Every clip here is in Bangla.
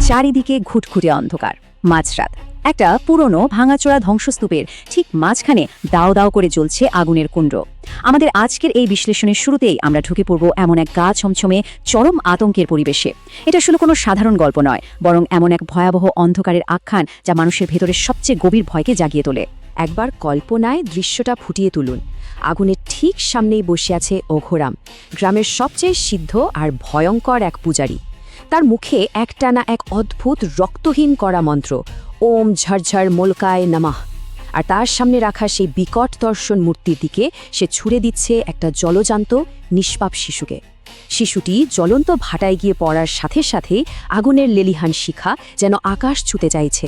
চারিদিকে ঘুটঘুটে অন্ধকার। মাঝরাত। একটা পুরনো ভাঙাচোরা ধ্বংসস্তূপের ঠিক মাঝখানে দাও দাও করে জ্বলছে আগুনের কুণ্ড। আমাদের আজকের এই বিশ্লেষণের শুরুতেই আমরা ঢুকে পড়ব এমন এক গা ছমছমে চরম আতঙ্কের পরিবেশে। এটা আসলে কোনো সাধারণ গল্প নয়, বরং এমন এক ভয়াবহ অন্ধকারের আখ্যান যা মানুষের ভেতরের সবচেয়ে গভীর ভয়কে জাগিয়ে তোলে। একবার কল্পনায় দৃশ্যটা ফুটিয়ে তুলুন। আগুনের ঠিক সামনেই বসে আছে অঘোরাম, গ্রামের সবচেয়ে সিদ্ধ আর ভয়ঙ্কর এক পূজারী। তার মুখে একটানা এক অদ্ভুত রক্তহীন করা মন্ত্র, ওম ঝরঝর মোলকায় নমঃ। আর তার সামনে রাখা সেই বিকট দর্শন মূর্তির দিকে সে ছুড়ে দিচ্ছে একটা জলজান্ত নিষ্পাপ শিশুকে। শিশুটি জ্বলন্ত ভাটায় গিয়ে পড়ার সাথে সাথে আগুনের লেলিহান শিখা যেন আকাশ ছুঁতে চাইছে।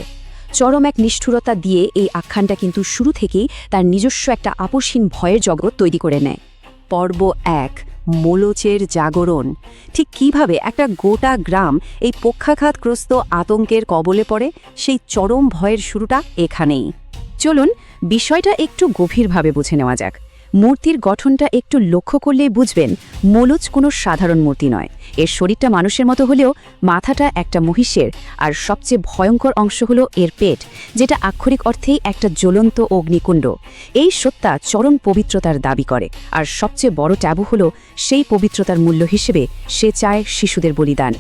চরম এক নিষ্ঠুরতা দিয়ে এই আখ্যানটা কিন্তু শুরু থেকেই তার নিজস্ব একটা আপসহীন ভয়ের জগৎ তৈরি করে নেয়। পর্ব ১, মোলচের জাগরণ। ঠিক কিভাবে একটা গোটা গ্রাম এই পক্ষাঘাতগ্রস্ত আতঙ্কের কবলে পড়ে, সেই চরম ভয়ের শুরুটা এখানেই। চলুন বিষয়টা একটু গভীরভাবে বুঝে নেওয়া যাক। মূর্তির গঠনটা একটু লক্ষ্য করলেই বুঝবেন মোলচ কোনো সাধারণ মূর্তি নয়। এর শরীরটা মানুষের মতো হলেও মাথাটা একটা মহিষের, আর সবচেয়ে ভয়ঙ্কর অংশ হলো এর পেট, যেটা আক্ষরিক অর্থেই একটা জ্বলন্ত অগ্নিকুণ্ড। এই সত্তা চরম পবিত্রতার দাবি করে, আর সবচেয়ে বড় ট্যাবু হলো সেই পবিত্রতার মূল্য হিসেবে সে চায় শিশুদের বলিদান।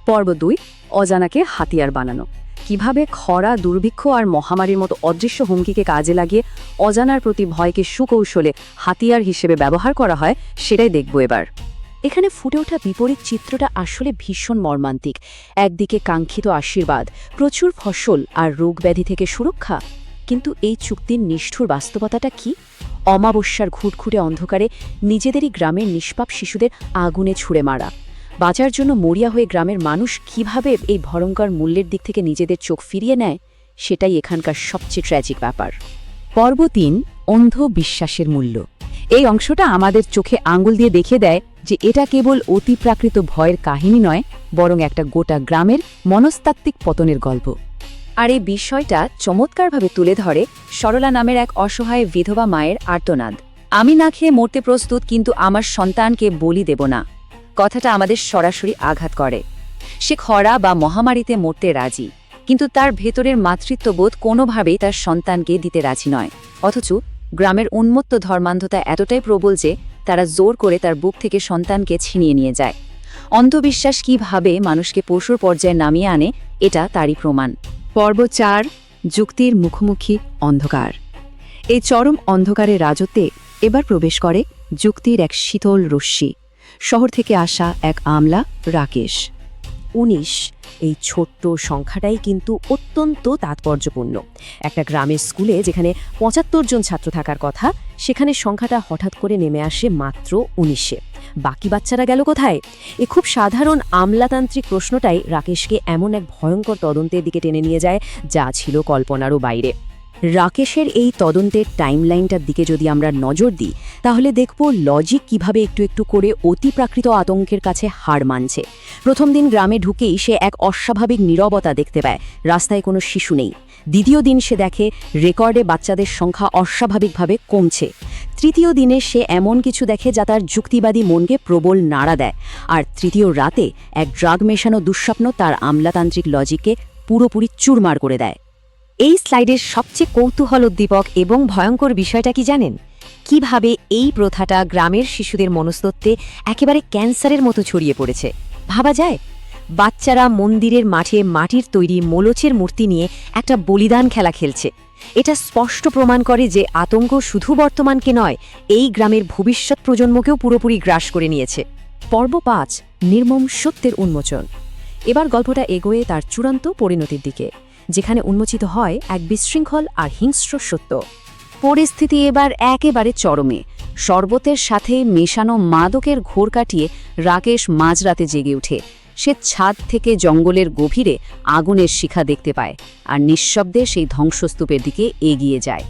পর্ব ২, অজানাকে হাতিয়ার বানানো। কিভাবে খরা, দুর্ভিক্ষ আর মহামারীর মতো অদৃশ্য হুমকিকে কাজে লাগিয়ে অজানার প্রতি ভয়কে সুকৌশলে হাতিয়ার হিসেবে ব্যবহার করা হয়, সেটাই দেখব এবার। এখানে ফুটে ওঠা বিপরীত চিত্রটা আসলে ভীষণ মর্মান্তিক। একদিকে কাঙ্ক্ষিত আশীর্বাদ, প্রচুর ফসল আর রোগ ব্যাধি থেকে সুরক্ষা, কিন্তু এই চুক্তির নিষ্ঠুর বাস্তবতাটা কি? অমাবস্যার ঘুটঘুটে অন্ধকারে নিজেদেরই গ্রামের নিষ্পাপ শিশুদের আগুনে ছুঁড়ে মারা। বাঁচার জন্য মরিয়া হয়ে গ্রামের মানুষ কিভাবে এই ভয়ঙ্কর মূল্যের দিক থেকে নিজেদের চোখ ফিরিয়ে নেয়, সেটাই এখানকার সবচেয়ে ট্র্যাজিক ব্যাপার। পর্ব ৩, অন্ধ বিশ্বাসের মূল্য। এই অংশটা আমাদের চোখে আঙুল দিয়ে দেখিয়ে দেয় যে এটা কেবল অতিপ্রাকৃত ভয়ের কাহিনী নয়, বরং একটা গোটা গ্রামের মনস্তাত্ত্বিক পতনের গল্প। আর এই বিষয়টা চমৎকারভাবে তুলে ধরে সরলা নামের এক অসহায় বিধবা মায়ের আর্তনাদ। আমি না খেয়ে মরতে প্রস্তুত, কিন্তু আমার সন্তানকে বলি দেব না। কথাটা আমাদের সরাসরি আঘাত করে। সে খরা বা মহামারীতে মরতে রাজি, কিন্তু তার ভেতরের মাতৃত্ববোধ কোনোভাবেই তার সন্তানকে দিতে রাজি নয়। অথচ গ্রামের উন্মত্ত ধর্মান্ধতা এতটাই প্রবল যে তারা জোর করে তার বুক থেকে সন্তানকে ছিনিয়ে নিয়ে যায়। অন্ধবিশ্বাস কিভাবে মানুষকে পশুর পর্যায়ে নামিয়ে আনে, এটা তারই প্রমাণ। পর্ব ৪, যুক্তির মুখোমুখি অন্ধকার। এই চরম অন্ধকারের রাজত্বে এবার প্রবেশ করে যুক্তির এক শীতল রশ্মি। শহর থেকে আসা এক আমলা রাকেশ। ১৯, এই ছোট্ট সংখ্যাটাই কিন্তু অত্যন্ত তাৎপর্যপূর্ণ। একটা গ্রামের স্কুলে যেখানে ৭৫ জন ছাত্র থাকার কথা, সেখানে সংখ্যাটা হঠাৎ করে নেমে আসে মাত্র ১৯-এ। বাকি বাচ্চারা গেল কোথায়? এ খুব সাধারণ আমলাতান্ত্রিক প্রশ্নটাই রাকেশকে এমন এক ভয়ঙ্কর তদন্তের দিকে টেনে নিয়ে যায় যা ছিল কল্পনারও বাইরে। রাকেশের এই তদন্তের টাইমলাইনটার দিকে যদি আমরা নজর দিই, তাহলে দেখব লজিক কিভাবে একটু একটু করে অতিপ্রাকৃত আতঙ্কের কাছে হার মানছে। প্রথম দিন গ্রামে ঢুকেই সে এক অস্বাভাবিক নীরবতা দেখতে পায়, রাস্তায় কোনো শিশু নেই। দ্বিতীয় দিন সে দেখে রেকর্ডে বাচ্চাদের সংখ্যা অস্বাভাবিকভাবে কমছে। তৃতীয় দিনে সে এমন কিছু দেখে যা তার যুক্তিবাদী মনকে প্রবল নাড়া দেয়। আর তৃতীয় রাতে এক ড্রাগ মেশানো দুঃস্বপ্ন তার আমলাতান্ত্রিক লজিককে পুরোপুরি চুরমার করে দেয়। এই স্লাইডের সবচেয়ে কৌতূহলোদ্দীপক এবং ভয়ঙ্কর বিষয়টা কি জানেন? কিভাবে এই প্রথাটা গ্রামের শিশুদের মনস্তত্ত্বে একেবারে ক্যান্সারের মতো ছড়িয়ে পড়েছে। ভাবা যায়, বাচ্চারা মন্দিরের মাঠে মাটির তৈরি মোলচের মূর্তি নিয়ে একটা বলিদান খেলা খেলছে। এটা স্পষ্ট প্রমাণ করে যে আতঙ্ক শুধু বর্তমানকে নয়, এই গ্রামের ভবিষ্যৎ প্রজন্মকেও পুরোপুরি গ্রাস করে নিয়েছে। পর্ব ৫, নির্মম সত্যের উন্মোচন। এবার গল্পটা এগোয়ে তার চূড়ান্ত পরিণতির দিকে, যেখানে উন্মোচিত হয় এক বিশৃঙ্খল আর হিংস্র সত্য। পরিস্থিতি এবার একেবারে চরমে। শরবতের সাথে মেশানো মাদকের ঘোর কাটিয়ে রাকেশ মাঝরাতে জেগে ওঠে। সে ছাদ থেকে জঙ্গলের গভীরে আগুনের শিখা দেখতে পায়, আর নিঃশব্দে সেই ধ্বংসস্তূপের দিকে এগিয়ে যায়।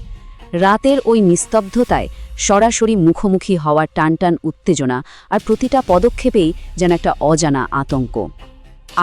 রাতের ওই নিস্তব্ধতায় সরাসরি মুখোমুখি হওয়ার টানটান উত্তেজনা, আর প্রতিটা পদক্ষেপেই যেন একটা অজানা আতঙ্ক।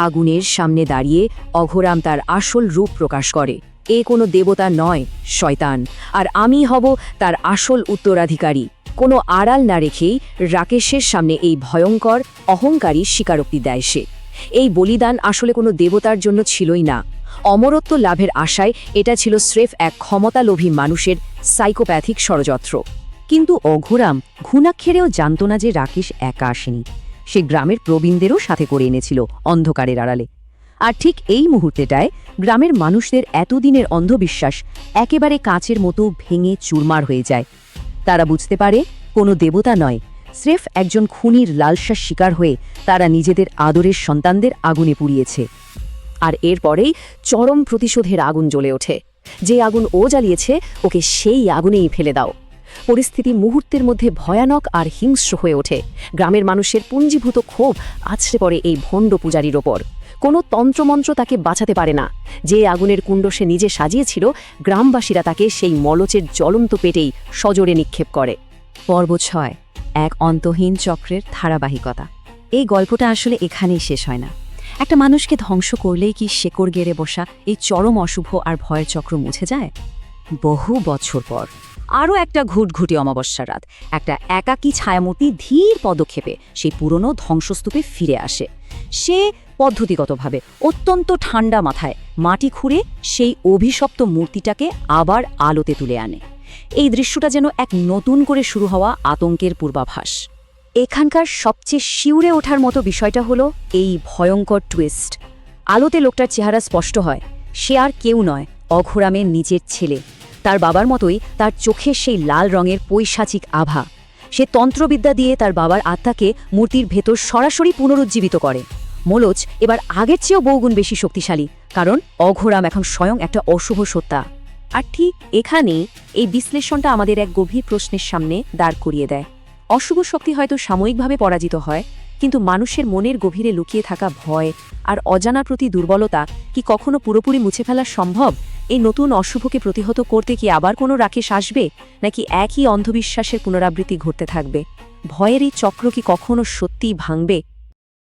আগুনের সামনে দাঁড়িয়ে অঘোরাম তার আসল রূপ প্রকাশ করে। এ কোনো দেবতা নয়, শয়তান, আর আমি হব তার আসল উত্তরাধিকারী। কোনো আড়াল না রেখেই রাকেশের সামনে এই ভয়ঙ্কর অহংকারী স্বীকারোক্তি দেয় সে। এই বলিদান আসলে কোনো দেবতার জন্য ছিলই না। অমরত্ব লাভের আশায় এটা ছিল স্রেফ এক ক্ষমতালোভী মানুষের সাইকোপ্যাথিক ষড়যন্ত্র। কিন্তু অঘোরাম ঘুণাক্ষরেও জানত না যে রাকেশ একা আসেনি। সে গ্রামের প্রবীণদেরও সাথে করে এনেছিল অন্ধকারের আড়ালে। আর ঠিক এই মুহূর্তেটায় গ্রামের মানুষদের এতদিনের অন্ধবিশ্বাস একেবারে কাচের মতো ভেঙে চুরমার হয়ে যায়। তারা বুঝতে পারে কোনো দেবতা নয়, স্রেফ একজন খুনির লালসার শিকার হয়ে তারা নিজেদের আদরের সন্তানদের আগুনে পুড়িয়েছে। আর এরপরেই চরম প্রতিশোধের আগুন জ্বলে ওঠে। যে আগুন ও জ্বালিয়েছে ওকে সেই আগুনেই ফেলে দাও। পরিস্থিতি মুহূর্তের মধ্যে ভয়ানক আর হিংস্র হয়ে ওঠে। গ্রামের মানুষের পুঞ্জীভূত ক্ষোভ আছড়ে পড়ে এই ভণ্ড পূজারীর ওপর। কোনো তন্ত্রমন্ত্র তাকে বাঁচাতে পারে না। যে আগুনের কুণ্ড সে নিজে সাজিয়েছিল, গ্রামবাসীরা তাকে সেই মলচের জ্বলন্ত পেটেই সজোরে নিক্ষেপ করে। পর্ব 6, এক অন্তহীন চক্রের ধারাবাহিকতা। এই গল্পটা আসলে এখানেই শেষ হয় না। একটা মানুষকে ধ্বংস করলেই কি শেকড় গেড়ে বসা এই চরম অশুভ আর ভয়ের চক্র মুছে যায়? বহু বছর পর আরও একটা ঘুটঘুটি অমাবস্যার রাত, একটা একাকী ছায়ামূর্তি ধীর পদক্ষেপে সেই পুরনো ধ্বংসস্তূপে ফিরে আসে। সে পদ্ধতিগতভাবে অত্যন্ত ঠান্ডা মাথায় মাটি খুঁড়ে সেই অভিশপ্ত মূর্তিটাকে আবার আলোতে তুলে আনে। এই দৃশ্যটা যেন এক নতুন করে শুরু হওয়া আতঙ্কের পূর্বাভাস। এখানকার সবচেয়ে শিউরে ওঠার মতো বিষয়টা হলো এই ভয়ঙ্কর টুইস্ট। আলোতে লোকটার চেহারা স্পষ্ট হয়। সে আর কেউ নয়, অঘোরামের নিজের ছেলে। তার বাবার মতোই তার চোখে সেই লাল রঙের পৈশাচিক আভা। সে তন্ত্রবিদ্যা দিয়ে তার বাবার আত্মাকে মূর্তির ভেতর সরাসরি পুনরুজ্জীবিত করে। মোলচ এবার আগের চেয়েও বহুগুণ বেশি শক্তিশালী, কারণ অঘোরাম এখন স্বয়ং একটা অশুভ সত্তা। আর ঠিক এখানেই এই বিশ্লেষণটা আমাদের এক গভীর প্রশ্নের সামনে দাঁড় করিয়ে দেয়। অশুভ শক্তি হয়তো সাময়িকভাবে পরাজিত হয়, কিন্তু মানুষের মনের গভীরে লুকিয়ে থাকা ভয় আর অজানার প্রতি দুর্বলতা কি কখনো পুরোপুরি মুছে ফেলা সম্ভব? এই নতুন অশুভকে প্রতিহত করতে কি আবার কোনো রাকেশ আসবে, নাকি একই অন্ধবিশ্বাসের পুনরাবৃত্তি ঘটতে থাকবে? ভয়ের এই চক্র কি কখনো সত্যিই ভাঙবে?